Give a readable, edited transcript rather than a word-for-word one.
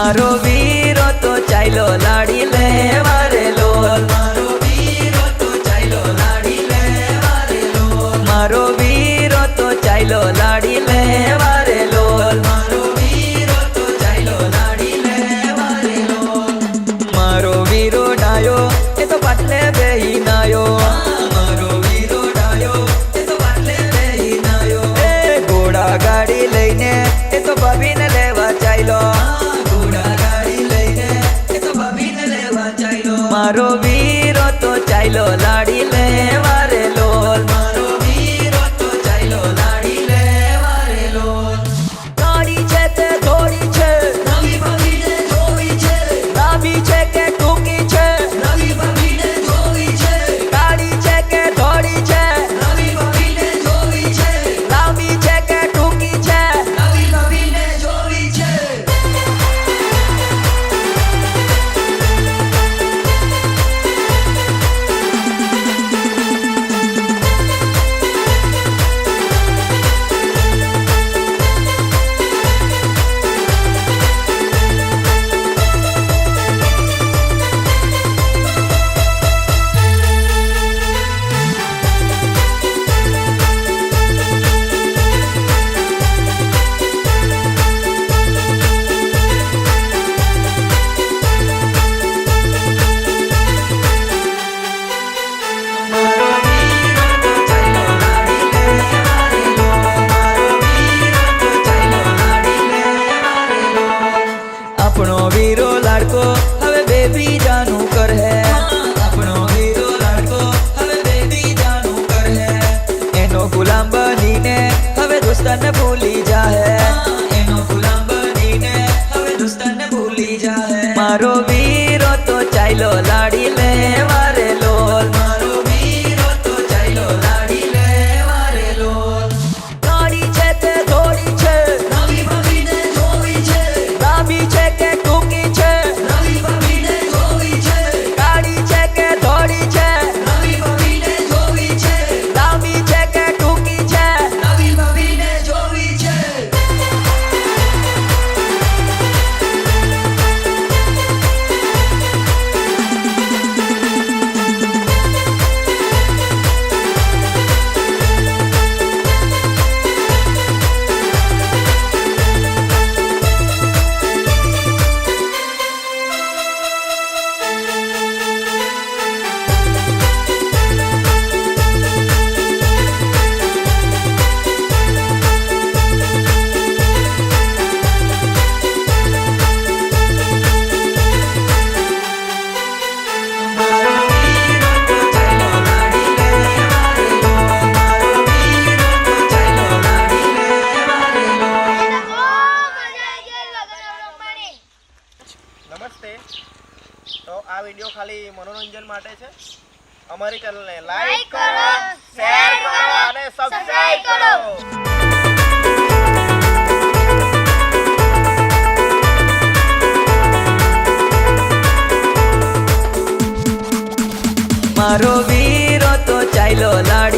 मारो वीरो तो चाइलो लाड़ी ले वारे लोल मारो वीरो तो चाइलो लाड़ी ले वारे लोल मारो वीरो तो चाइलो लाड़ी ले वारे लोल मारो वीरो तो चाइलो लाड़ी ले वारे लोल मारो वीरो डायो ए तो पाटले बेही नायो मारो वीरो डायो ए तो पाटले बेही नायो ए घोड़ा गाड़ी लईने ए तो भाभीने लेवा चाइलो मारो वीरो तो चाइलो लाड़ी ले वारे लोल मारो वीरो तो चाइलो लाड़ी ले वारे लोल गाड़ी छे ते थोड़ी छे नवी भाभीने जोवी छे लांबी छे के टूंकी छे नवी भाभीने जोवी छे गाड़ी छे के थोड़ी छे नवी भाभीने जोवी छे लांबी छे के टूंकी छे नवी भाभीने जोवी छे अपनो वीरो लाडको हवे बेबी जानू कर है अपनो वीरो लाडको हवे बेबी जानू कर है एनो गुलाम बनीने हवे दोस्ताने भूली जा है एनो गुलाम बनीने हवे दोस्ताने भूली जा है मारो वीरो तो चाइलो लाड़ी ले वारे लोल मारो वीरो तो चाइलो लाड़ी ले वारे लोल गाड़ी छे ते थोड़ी छे नवी भाभीने जोवी छे लांबी छे के टूंकी छे नवी भाभीने जोवी छे गाड़ी छे के थोड़ी छे नवी भाभीने जोवी छे लांबी छे के टूंकी छे नवी भाभीने जोवी छे નમસ્તે. તો આ વિડિયો ખાલી મનોરંજન માટે છે. અમારી ચેનલને લાઈક કરો, શેર કરો અને સબસ્ક્રાઇબ કરો. मारो वीरो तो चाइलो लाड़ी